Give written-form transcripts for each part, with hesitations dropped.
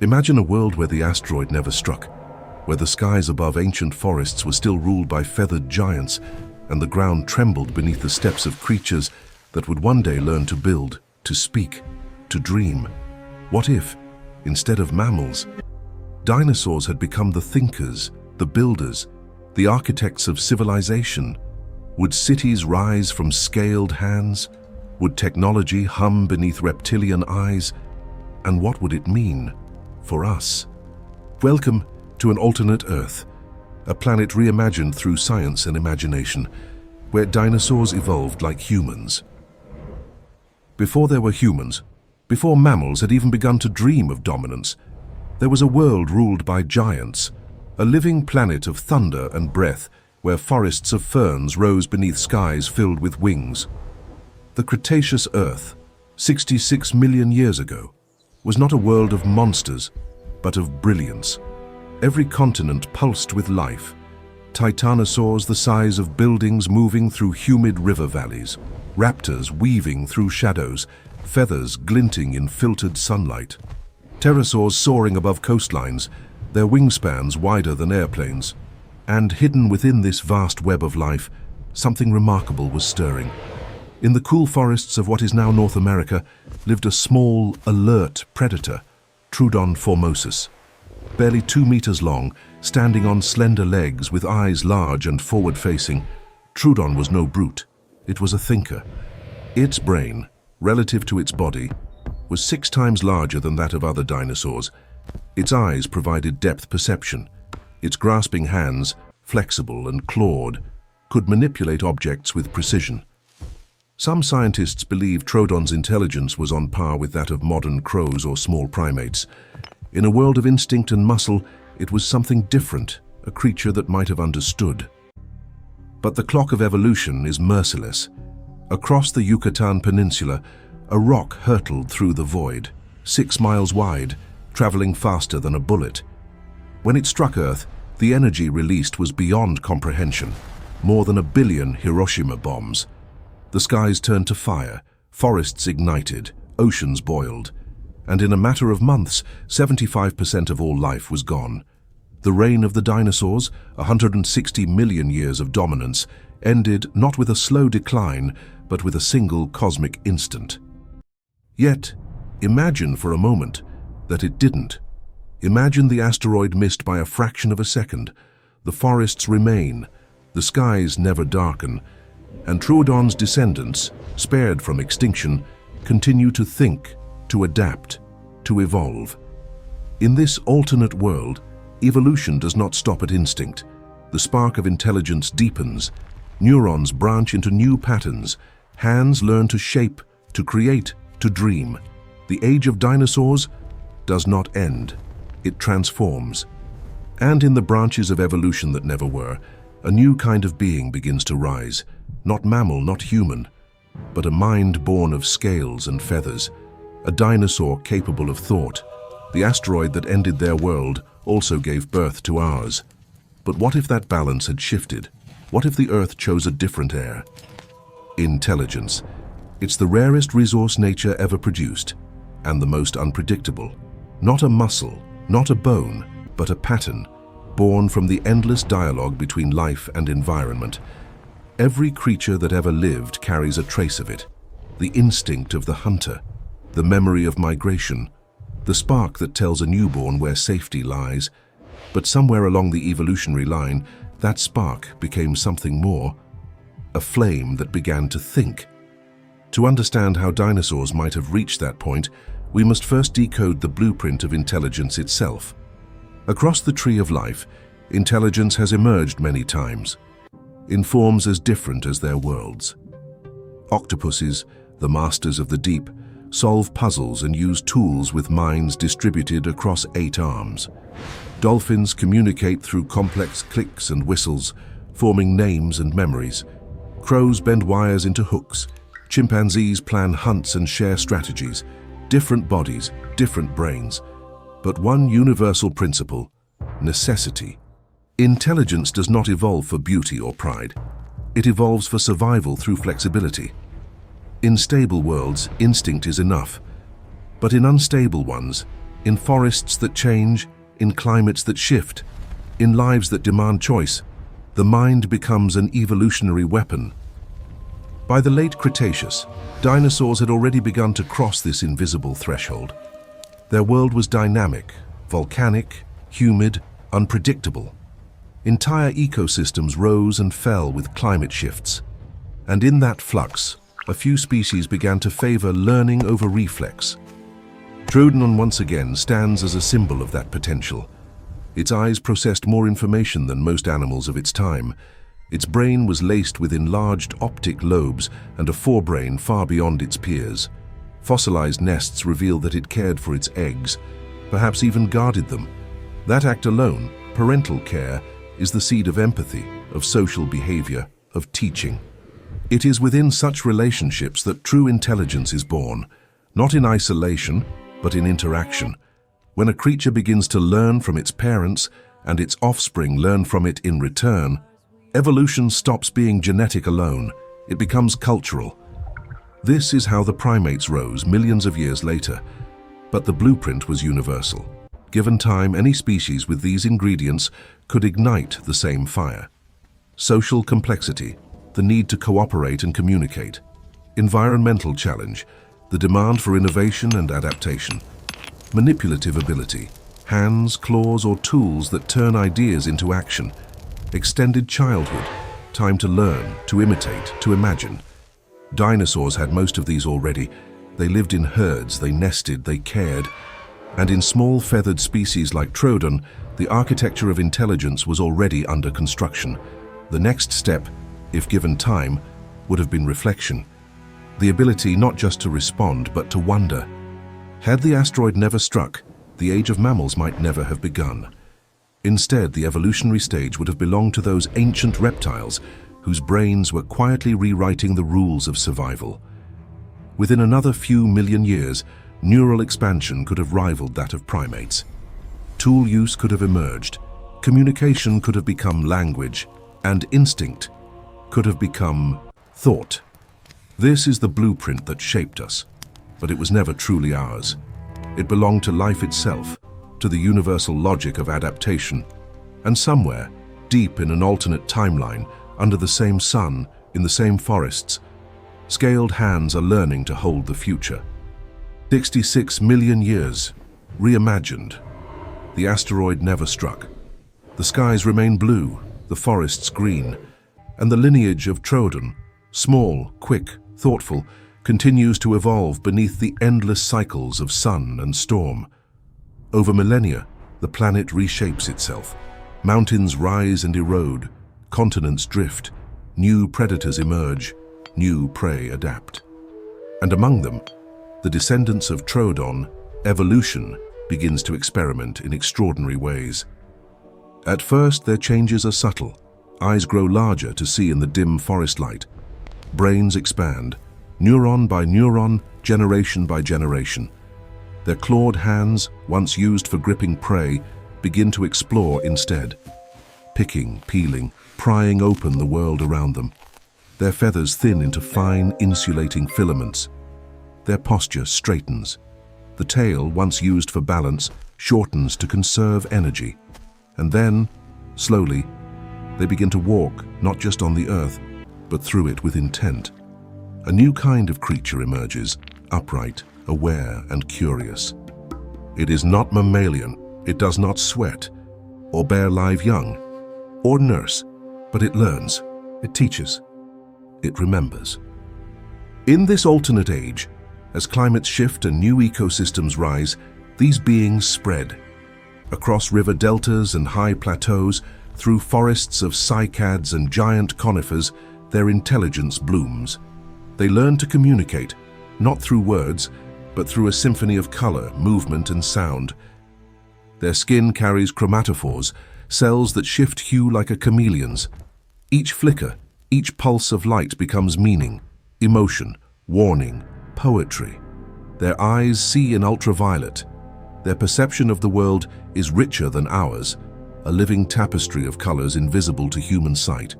Imagine a world where the asteroid never struck, where the skies above ancient forests were still ruled by feathered giants, and the ground trembled beneath the steps of creatures that would one day learn to build, to speak, to dream. What if, instead of mammals, dinosaurs had become the thinkers, the builders, the architects of civilization? Would cities rise from scaled hands? Would technology hum beneath reptilian eyes? And what would it mean for us? Welcome to an alternate Earth, a planet reimagined through science and imagination, where dinosaurs evolved like humans. Before there were humans, before mammals had even begun to dream of dominance, there was a world ruled by giants, a living planet of thunder and breath, where forests of ferns rose beneath skies filled with wings. The Cretaceous Earth, 66 million years ago, was not a world of monsters, but of brilliance. Every continent pulsed with life, titanosaurs the size of buildings moving through humid river valleys, raptors weaving through shadows, feathers glinting in filtered sunlight, pterosaurs soaring above coastlines, their wingspans wider than airplanes. And hidden within this vast web of life, something remarkable was stirring. In the cool forests of what is now North America lived a small, alert predator, Troodon formosus. Barely 2 meters long, standing on slender legs with eyes large and forward-facing, Troodon was no brute. It was a thinker. Its brain, relative to its body, was 6 times larger than that of other dinosaurs. Its eyes provided depth perception. Its grasping hands, flexible and clawed, could manipulate objects with precision. Some scientists believe Troodon's intelligence was on par with that of modern crows or small primates. In a world of instinct and muscle, it was something different, a creature that might have understood. But the clock of evolution is merciless. Across the Yucatan Peninsula, a rock hurtled through the void, 6 miles wide, traveling faster than a bullet. When it struck Earth, the energy released was beyond comprehension, more than 1 billion Hiroshima bombs. The skies turned to fire, forests ignited, oceans boiled, and in a matter of months, 75% of all life was gone. The reign of the dinosaurs, 160 million years of dominance, ended not with a slow decline, but with a single cosmic instant. Yet, imagine for a moment that it didn't. Imagine the asteroid missed by a fraction of a second. The forests remain, the skies never darken, and Troodon's descendants, spared from extinction, continue to think, to adapt, to evolve. In this alternate world, evolution does not stop at instinct. The spark of intelligence deepens. Neurons branch into new patterns. Hands learn to shape, to create, to dream. The age of dinosaurs does not end. It transforms. And in the branches of evolution that never were, a new kind of being begins to rise. Not mammal, not human, but a mind born of scales and feathers. A dinosaur capable of thought. The asteroid that ended their world also gave birth to ours. But what if that balance had shifted? What if the Earth chose a different heir? Intelligence. It's the rarest resource nature ever produced, and the most unpredictable. Not a muscle, not a bone, but a pattern, born from the endless dialogue between life and environment. Every creature that ever lived carries a trace of it. The instinct of the hunter, the memory of migration, the spark that tells a newborn where safety lies. But somewhere along the evolutionary line, that spark became something more, a flame that began to think. To understand how dinosaurs might have reached that point, we must first decode the blueprint of intelligence itself. Across the tree of life, intelligence has emerged many times, in forms as different as their worlds. Octopuses, the masters of the deep, solve puzzles and use tools with minds distributed across 8 arms. Dolphins communicate through complex clicks and whistles, forming names and memories. Crows bend wires into hooks. Chimpanzees plan hunts and share strategies. Different bodies, different brains, but one universal principle: necessity. Intelligence does not evolve for beauty or pride. It evolves for survival through flexibility. In stable worlds, instinct is enough, but in unstable ones, In forests that change, in climates that shift, in lives that demand choice, the mind becomes an evolutionary weapon. By the late Cretaceous, dinosaurs had already begun to cross this invisible threshold. Their world was dynamic, volcanic, humid, unpredictable. Entire ecosystems rose and fell with climate shifts. And in that flux, a few species began to favor learning over reflex. Troodon once again stands as a symbol of that potential. Its eyes processed more information than most animals of its time. Its brain was laced with enlarged optic lobes and a forebrain far beyond its peers. Fossilized nests reveal that it cared for its eggs, perhaps even guarded them. That act alone, parental care, is the seed of empathy, of social behavior, of teaching. It is within such relationships that true intelligence is born, not in isolation, but in interaction. When a creature begins to learn from its parents and its offspring learn from it in return, evolution stops being genetic alone. It becomes cultural. This is how the primates rose millions of years later, but the blueprint was universal. Given time, any species with these ingredients could ignite the same fire. Social complexity, the need to cooperate and communicate. Environmental challenge, the demand for innovation and adaptation. Manipulative ability, hands, claws, or tools that turn ideas into action. Extended childhood, time to learn, to imitate, to imagine. Dinosaurs had most of these already. They lived in herds, they nested, they cared. And in small feathered species like Troodon, the architecture of intelligence was already under construction. The next step, if given time, would have been reflection. The ability not just to respond, but to wonder. Had the asteroid never struck, the age of mammals might never have begun. Instead, the evolutionary stage would have belonged to those ancient reptiles whose brains were quietly rewriting the rules of survival. Within another few million years, neural expansion could have rivaled that of primates. Tool use could have emerged, communication could have become language, and instinct could have become thought. This is the blueprint that shaped us, but it was never truly ours. It belonged to life itself, to the universal logic of adaptation, and somewhere, deep in an alternate timeline, under the same sun, in the same forests, scaled hands are learning to hold the future. 66 million years, reimagined. The asteroid never struck. The skies remain blue, the forests green, and the lineage of Troodon, small, quick, thoughtful, continues to evolve beneath the endless cycles of sun and storm. Over millennia, the planet reshapes itself. Mountains rise and erode, continents drift, new predators emerge, new prey adapt. And among them, the descendants of Troodon, evolution begins to experiment in extraordinary ways. At first, their changes are subtle. Eyes grow larger to see in the dim forest light. Brains expand, neuron by neuron, generation by generation. Their clawed hands, once used for gripping prey, begin to explore instead. Picking, peeling, prying open the world around them. Their feathers thin into fine, insulating filaments. Their posture straightens. The tail, once used for balance, shortens to conserve energy. And then, slowly, they begin to walk not just on the earth, but through it with intent. A new kind of creature emerges, upright, aware, and curious. It is not mammalian, it does not sweat, or bear live young, or nurse, but it learns, it teaches, it remembers. In this alternate age, as climates shift and new ecosystems rise, these beings spread. Across river deltas and high plateaus, through forests of cycads and giant conifers, their intelligence blooms. They learn to communicate, not through words, but through a symphony of color, movement, and sound. Their skin carries chromatophores, cells that shift hue like a chameleon's. Each flicker, each pulse of light becomes meaning, emotion, warning, poetry. Their eyes see in ultraviolet. Their perception of the world is richer than ours, a living tapestry of colors invisible to human sight.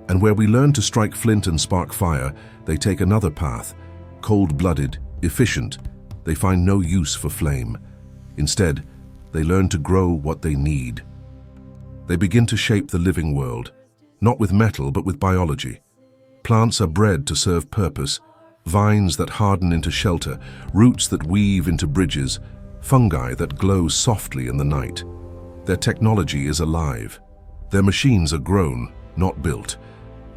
And where we learn to strike flint and spark fire, they take another path. Cold-blooded, efficient, they find no use for flame. Instead, they learn to grow what they need. They begin to shape the living world, not with metal but with biology. Plants are bred to serve purpose, vines that harden into shelter, roots that weave into bridges, fungi that glow softly in the night. Their technology is alive. Their machines are grown, not built.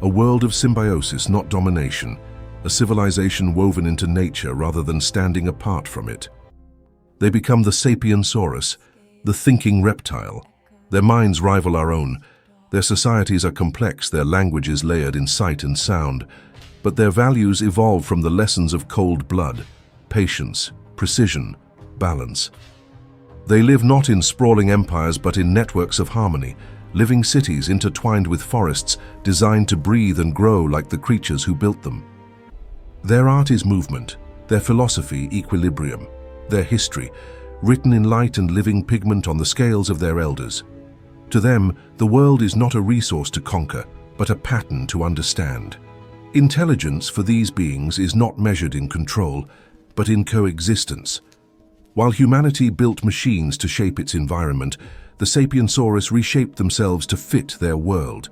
A world of symbiosis, not domination. A civilization woven into nature rather than standing apart from it. They become the Sapiensaurus, the thinking reptile. Their minds rival our own. Their societies are complex, their language is layered in sight and sound, but their values evolve from the lessons of cold blood, patience, precision, balance. They live not in sprawling empires but in networks of harmony, living cities intertwined with forests designed to breathe and grow like the creatures who built them. Their art is movement, their philosophy equilibrium, their history written in light and living pigment on the scales of their elders. To them, the world is not a resource to conquer, but a pattern to understand. Intelligence for these beings is not measured in control, but in coexistence. While humanity built machines to shape its environment, the Sapiensaurus reshaped themselves to fit their world.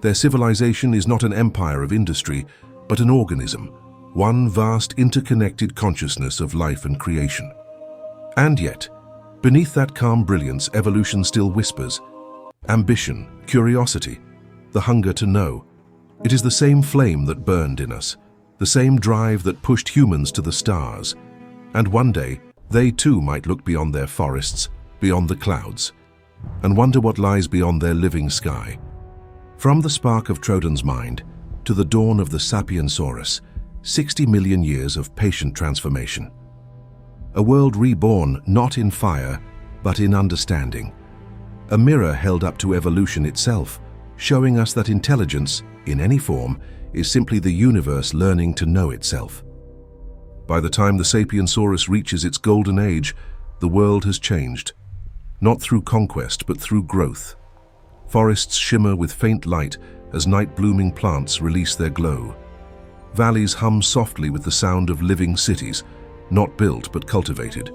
Their civilization is not an empire of industry, but an organism, one vast interconnected consciousness of life and creation. And yet, beneath that calm brilliance, evolution still whispers. Ambition, curiosity, the hunger to know. It is the same flame that burned in us, the same drive that pushed humans to the stars. And one day, they too might look beyond their forests, beyond the clouds, and wonder what lies beyond their living sky. From the spark of Troodon's mind to the dawn of the Sapiensaurus, 60 million years of patient transformation. A world reborn not in fire, but in understanding. A mirror held up to evolution itself, showing us that intelligence, in any form, is simply the universe learning to know itself. By the time the Sapiensaurus reaches its golden age, the world has changed. Not through conquest, but through growth. Forests shimmer with faint light as night-blooming plants release their glow. Valleys hum softly with the sound of living cities, not built but cultivated.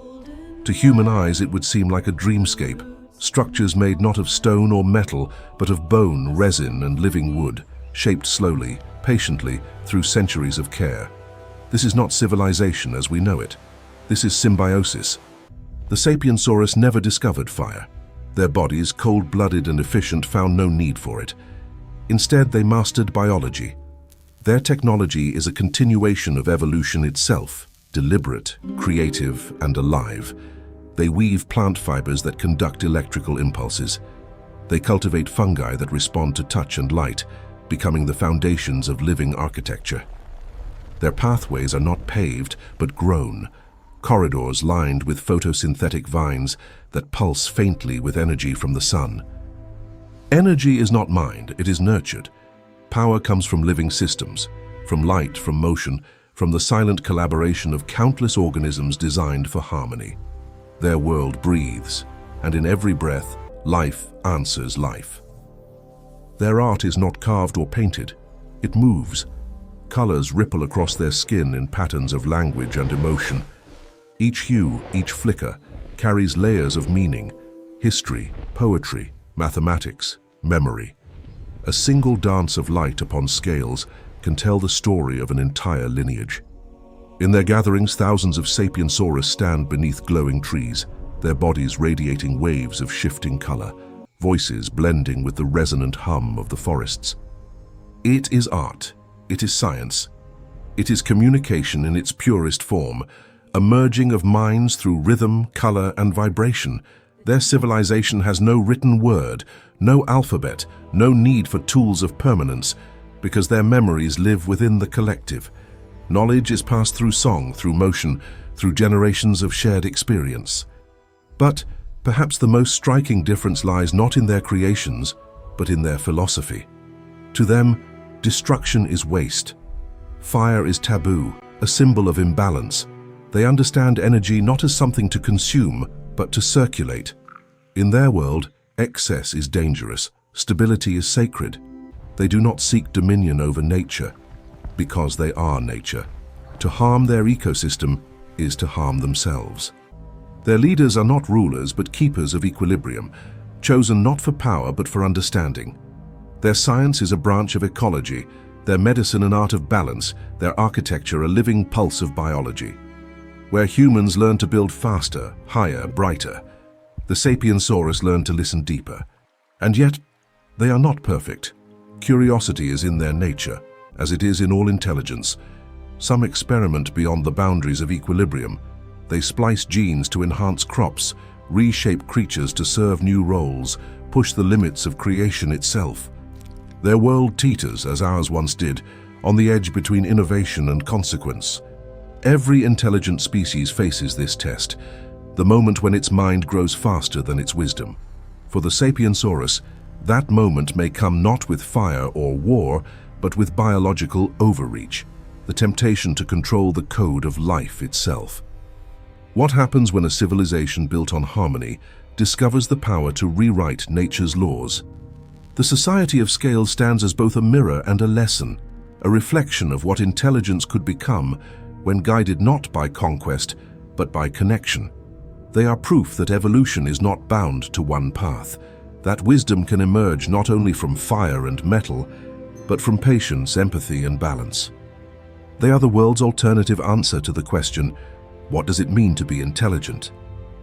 To human eyes it would seem like a dreamscape, structures made not of stone or metal, but of bone, resin, and living wood, shaped slowly, patiently, through centuries of care. This is not civilization as we know it. This is symbiosis. The Sapiensaurus never discovered fire. Their bodies, cold-blooded and efficient, found no need for it. Instead, they mastered biology. Their technology is a continuation of evolution itself, deliberate, creative, and alive. They weave plant fibers that conduct electrical impulses. They cultivate fungi that respond to touch and light, becoming the foundations of living architecture. Their pathways are not paved, but grown, corridors lined with photosynthetic vines that pulse faintly with energy from the sun. Energy is not mined, it is nurtured. Power comes from living systems, from light, from motion, from the silent collaboration of countless organisms designed for harmony. Their world breathes, and in every breath, life answers life. Their art is not carved or painted, it moves. Colors ripple across their skin in patterns of language and emotion. Each hue, each flicker, carries layers of meaning, history, poetry, mathematics, memory. A single dance of light upon scales can tell the story of an entire lineage. In their gatherings, thousands of Sapiensaurus stand beneath glowing trees, their bodies radiating waves of shifting color, voices blending with the resonant hum of the forests. It is art, it is science, it is communication in its purest form, a merging of minds through rhythm, color, and vibration. Their civilization has no written word, no alphabet, no need for tools of permanence, because their memories live within the collective. Knowledge is passed through song, through motion, through generations of shared experience. But perhaps the most striking difference lies not in their creations, but in their philosophy. To them, destruction is waste. Fire is taboo, a symbol of imbalance. They understand energy not as something to consume, but to circulate. In their world, excess is dangerous, stability is sacred. They do not seek dominion over nature, because they are nature. To harm their ecosystem is to harm themselves. Their leaders are not rulers but keepers of equilibrium, chosen not for power but for understanding. Their science is a branch of ecology, their medicine an art of balance, their architecture a living pulse of biology. Where humans learn to build faster, higher, brighter, the Sapiensaurus learn to listen deeper. And yet, they are not perfect. Curiosity is in their nature, as it is in all intelligence. Some experiment beyond the boundaries of equilibrium. They splice genes to enhance crops, reshape creatures to serve new roles, push the limits of creation itself. Their world teeters, as ours once did, on the edge between innovation and consequence. Every intelligent species faces this test, the moment when its mind grows faster than its wisdom. For the Sapiensaurus, that moment may come not with fire or war, but with biological overreach, the temptation to control the code of life itself. What happens when a civilization built on harmony discovers the power to rewrite nature's laws? The Society of Scales stands as both a mirror and a lesson, a reflection of what intelligence could become when guided not by conquest, but by connection. They are proof that evolution is not bound to one path, that wisdom can emerge not only from fire and metal, but from patience, empathy, and balance. They are the world's alternative answer to the question, what does it mean to be intelligent?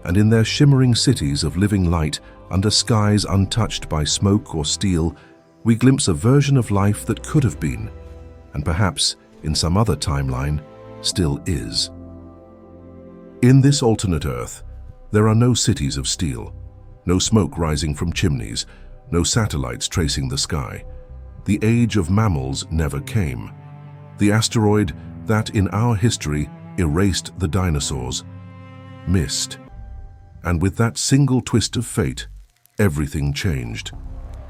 And in their shimmering cities of living light, under skies untouched by smoke or steel, we glimpse a version of life that could have been, and perhaps, in some other timeline, still is. In this alternate Earth, there are no cities of steel, no smoke rising from chimneys, no satellites tracing the sky. The age of mammals never came. The asteroid that, in our history, erased the dinosaurs, missed. And with that single twist of fate, everything changed.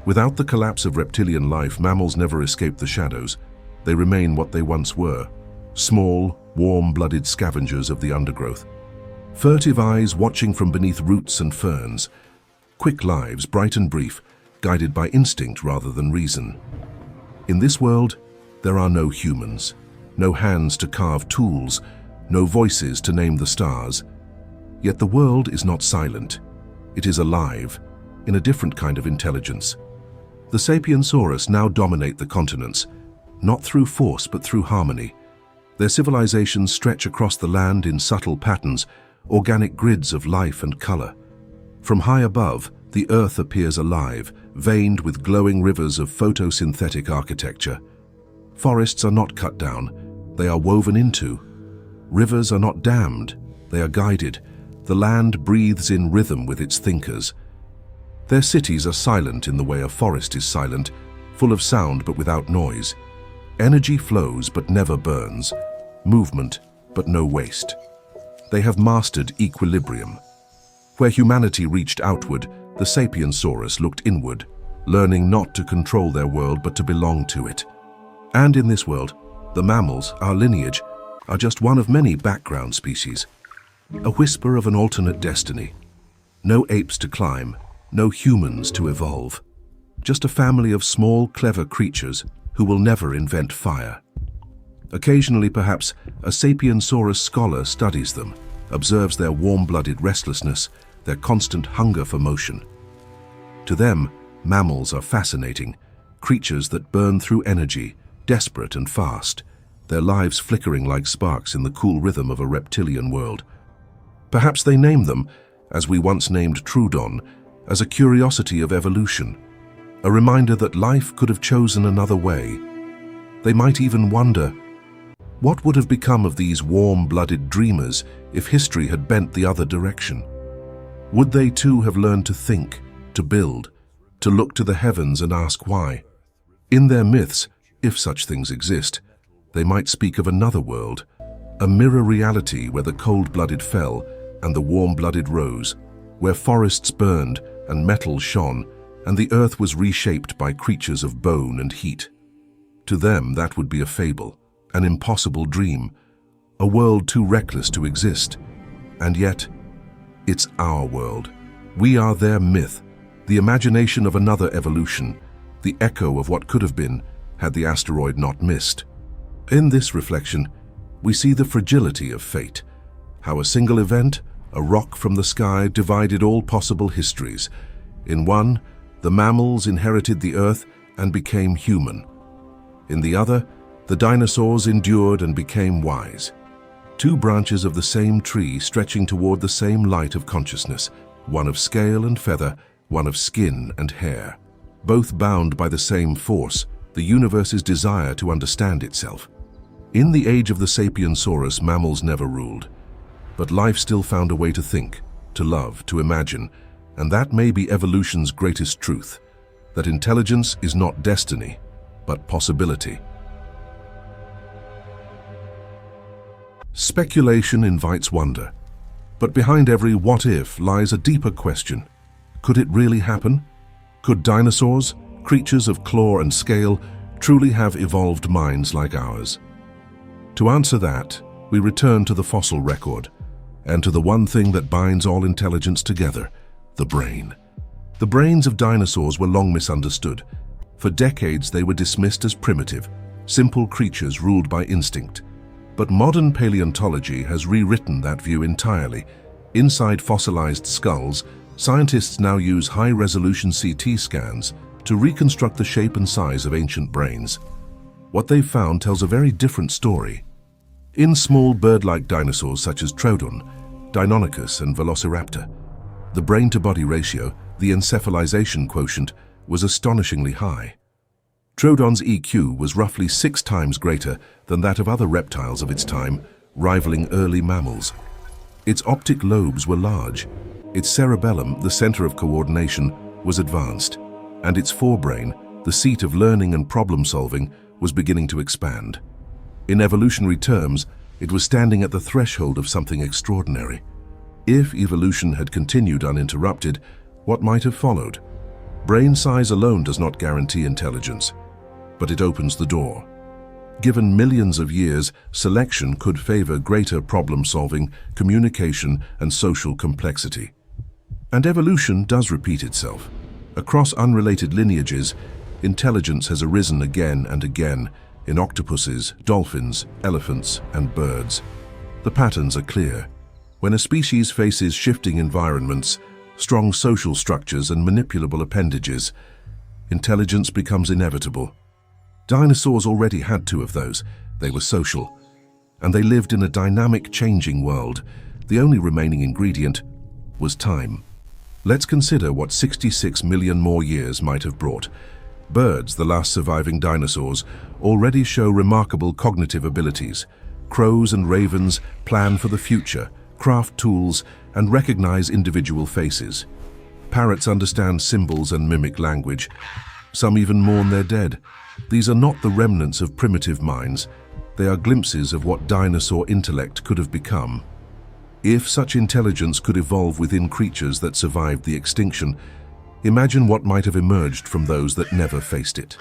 Without the collapse of reptilian life, mammals never escaped the shadows. They remain what they once were, small, warm-blooded scavengers of the undergrowth. Furtive eyes watching from beneath roots and ferns. Quick lives, bright and brief, guided by instinct rather than reason. In this world, there are no humans, no hands to carve tools, no voices to name the stars. Yet the world is not silent. It is alive, in a different kind of intelligence. The Sapiensaurus now dominate the continents, not through force but through harmony. Their civilizations stretch across the land in subtle patterns, organic grids of life and color. From high above, the earth appears alive, veined with glowing rivers of photosynthetic architecture. Forests are not cut down, they are woven into. Rivers are not dammed, they are guided. The land breathes in rhythm with its thinkers. Their cities are silent in the way a forest is silent, full of sound but without noise. Energy flows but never burns, movement but no waste. They have mastered equilibrium. Where humanity reached outward, the Sapiensaurus looked inward, learning not to control their world but to belong to it. And in this world, the mammals, our lineage, are just one of many background species. A whisper of an alternate destiny. No apes to climb, no humans to evolve. Just a family of small, clever creatures who will never invent fire. Occasionally, perhaps, a Sapiensaurus scholar studies them, observes their warm-blooded restlessness, their constant hunger for motion. To them, mammals are fascinating, creatures that burn through energy, desperate and fast, their lives flickering like sparks in the cool rhythm of a reptilian world. Perhaps they name them, as we once named Troodon, as a curiosity of evolution, a reminder that life could have chosen another way. They might even wonder, what would have become of these warm-blooded dreamers if history had bent the other direction? Would they too have learned to think, to build, to look to the heavens and ask why? In their myths, if such things exist, they might speak of another world, a mirror reality where the cold-blooded fell and the warm-blooded rose, where forests burned and metal shone, and the earth was reshaped by creatures of bone and heat. To them, that would be a fable, an impossible dream, a world too reckless to exist. And yet, it's our world. We are their myth, the imagination of another evolution, the echo of what could have been had the asteroid not missed. In this reflection, we see the fragility of fate, how a single event, A rock from the sky divided all possible histories. In one, the mammals inherited the earth and became human. In the other, the dinosaurs endured and became wise. Two branches of the same tree stretching toward the same light of consciousness, one of scale and feather, one of skin and hair. Both bound by the same force, the universe's desire to understand itself. In the age of the Sapiensaurus, mammals never ruled. But life still found a way to think, to love, to imagine, and that may be evolution's greatest truth, that intelligence is not destiny, but possibility. Speculation invites wonder, but behind every what-if lies a deeper question. Could it really happen? Could dinosaurs, creatures of claw and scale, truly have evolved minds like ours? To answer that, we return to the fossil record, and to the one thing that binds all intelligence together, the brain. The brains of dinosaurs were long misunderstood. For decades they were dismissed as primitive, simple creatures ruled by instinct. But modern paleontology has rewritten that view entirely. Inside fossilized skulls, scientists now use high-resolution CT scans to reconstruct the shape and size of ancient brains. What they've found tells a very different story. In small bird-like dinosaurs such as Troodon, Deinonychus and Velociraptor, the brain-to-body ratio, the encephalization quotient, was astonishingly high. Troodon's EQ was roughly 6 times greater than that of other reptiles of its time, rivaling early mammals. Its optic lobes were large, its cerebellum, the center of coordination, was advanced, and its forebrain, the seat of learning and problem-solving, was beginning to expand. In evolutionary terms, it was standing at the threshold of something extraordinary. If evolution had continued uninterrupted, what might have followed? Brain size alone does not guarantee intelligence, but it opens the door. Given millions of years, selection could favor greater problem-solving, communication, and social complexity. And evolution does repeat itself. Across unrelated lineages, intelligence has arisen again and again in octopuses, dolphins, elephants, and birds. The patterns are clear. When a species faces shifting environments, strong social structures, and manipulable appendages, intelligence becomes inevitable. Dinosaurs already had 2 of those. They were social, and they lived in a dynamic, changing world. The only remaining ingredient was time. Let's consider what 66 million more years might have brought. Birds, the last surviving dinosaurs, already show remarkable cognitive abilities. Crows and ravens plan for the future, craft tools, and recognize individual faces. Parrots understand symbols and mimic language. Some even mourn their dead. These are not the remnants of primitive minds. They are glimpses of what dinosaur intellect could have become. If such intelligence could evolve within creatures that survived the extinction, imagine what might have emerged from those that never faced it.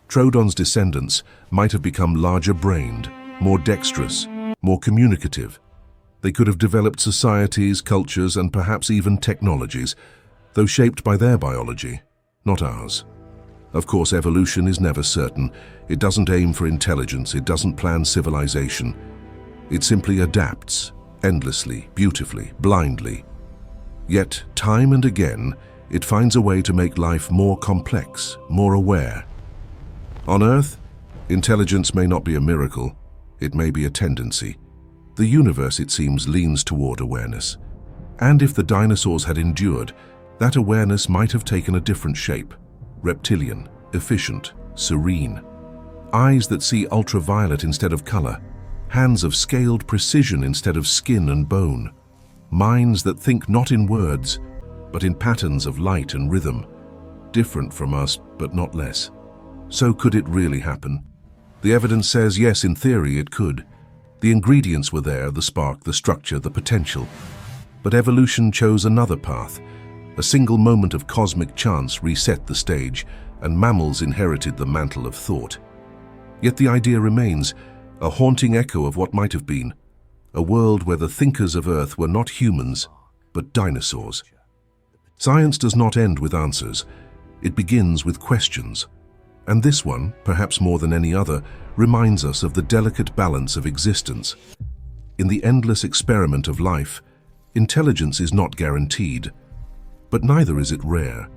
Troodon's descendants might have become larger-brained, more dexterous, more communicative. They could have developed societies, cultures, and perhaps even technologies, though shaped by their biology, not ours. Of course, evolution is never certain. It doesn't aim for intelligence, it doesn't plan civilization. It simply adapts, endlessly, beautifully, blindly. Yet, time and again, it finds a way to make life more complex, more aware. On Earth, intelligence may not be a miracle, it may be a tendency. The universe, it seems, leans toward awareness. And if the dinosaurs had endured, that awareness might have taken a different shape. Reptilian, efficient, serene. Eyes that see ultraviolet instead of color. Hands of scaled precision instead of skin and bone. Minds that think not in words, but in patterns of light and rhythm. Different from us, but not less. So could it really happen? The evidence says yes, in theory it could. The ingredients were there, the spark, the structure, the potential. But evolution chose another path. A single moment of cosmic chance reset the stage, and mammals inherited the mantle of thought. Yet the idea remains, a haunting echo of what might have been. A world where the thinkers of Earth were not humans, but dinosaurs. Science does not end with answers. It begins with questions. And this one, perhaps more than any other, reminds us of the delicate balance of existence. In the endless experiment of life, Intelligence is not guaranteed, but neither is it rare.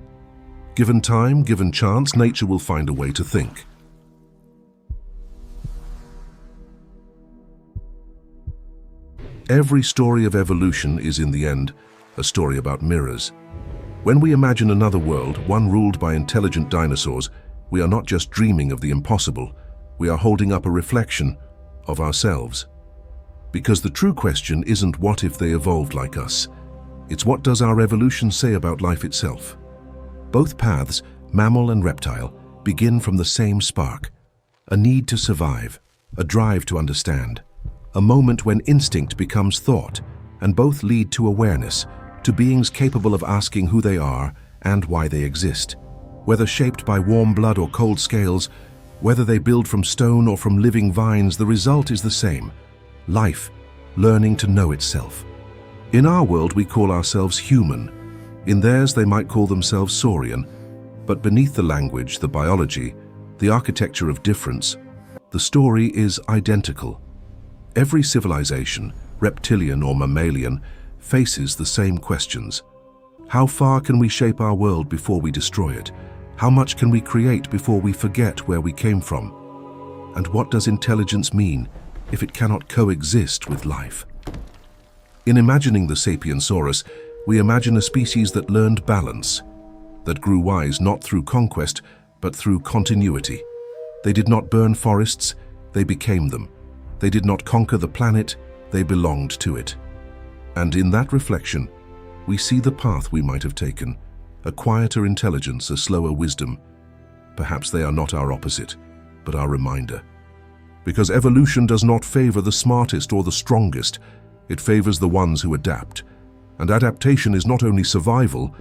Given time, given chance, nature will find a way to think. Every story of evolution is, in the end, a story about mirrors. When we imagine another world, one ruled by intelligent dinosaurs, we are not just dreaming of the impossible, we are holding up a reflection of ourselves. Because the true question isn't what if they evolved like us, it's what does our evolution say about life itself. Both paths, mammal and reptile, begin from the same spark, a need to survive, a drive to understand, a moment when instinct becomes thought, and both lead to awareness, to beings capable of asking who they are and why they exist. Whether shaped by warm blood or cold scales, whether they build from stone or from living vines, the result is the same: life, learning to know itself. In our world, we call ourselves human. In theirs, they might call themselves saurian. But beneath the language, the biology, the architecture of difference, the story is identical. Every civilization, reptilian or mammalian, faces the same questions. How far can we shape our world before we destroy it? How much can we create before we forget where we came from? And what does intelligence mean if it cannot coexist with life? In imagining the Sapiensaurus, we imagine a species that learned balance, that grew wise not through conquest, but through continuity. They did not burn forests, they became them. They did not conquer the planet, they belonged to it. And in that reflection, we see the path we might have taken, a quieter intelligence, a slower wisdom. Perhaps they are not our opposite, but our reminder. Because evolution does not favor the smartest or the strongest, it favors the ones who adapt. And adaptation is not only survival,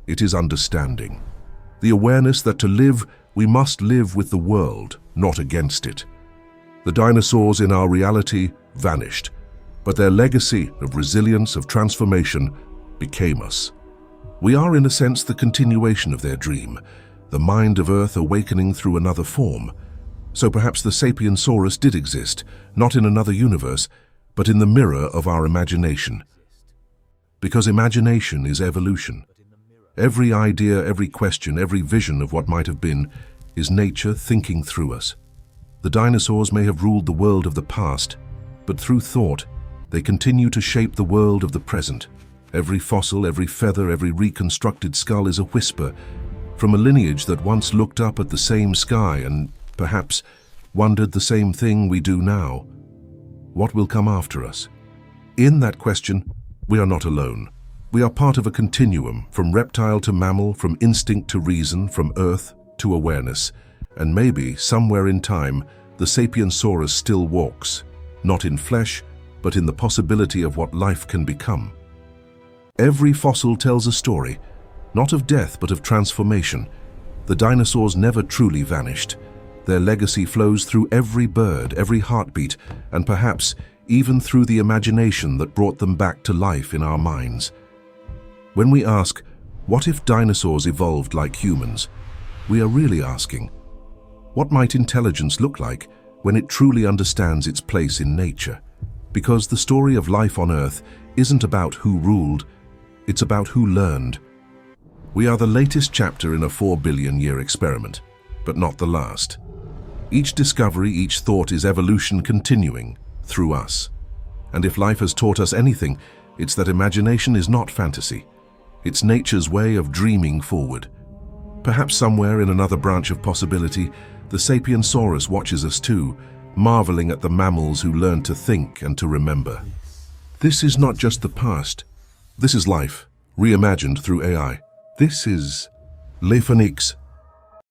it is understanding. The awareness that to live, we must live with the world, not against it. The dinosaurs in our reality vanished, but their legacy of resilience, of transformation, became us. We are, in a sense, the continuation of their dream, the mind of Earth awakening through another form. So perhaps the Sapiensaurus did exist, not in another universe, but in the mirror of our imagination. Because imagination is evolution. Every idea, every question, every vision of what might have been is nature thinking through us. The dinosaurs may have ruled the world of the past, but through thought, they continue to shape the world of the present. Every fossil, every feather, every reconstructed skull is a whisper from a lineage that once looked up at the same sky and, perhaps, wondered the same thing we do now. What will come after us? In that question, we are not alone. We are part of a continuum, from reptile to mammal, from instinct to reason, from earth to awareness. And maybe, somewhere in time, the Sapiensaurus still walks, not in flesh, but in the possibility of what life can become. Every fossil tells a story, not of death but of transformation. The dinosaurs never truly vanished. Their legacy flows through every bird, every heartbeat, and perhaps even through the imagination that brought them back to life in our minds. When we ask, what if dinosaurs evolved like humans? We are really asking, what might intelligence look like when it truly understands its place in nature? Because the story of life on Earth isn't about who ruled, it's about who learned. We are the latest chapter in a 4 billion year experiment, but not the last. Each discovery, each thought is evolution continuing through us. And if life has taught us anything, it's that imagination is not fantasy. It's nature's way of dreaming forward. Perhaps somewhere in another branch of possibility, the Sapiensaurus watches us too, marveling at the mammals who learned to think and to remember. This is not just the past. This is life, reimagined through AI. This is Lifonix.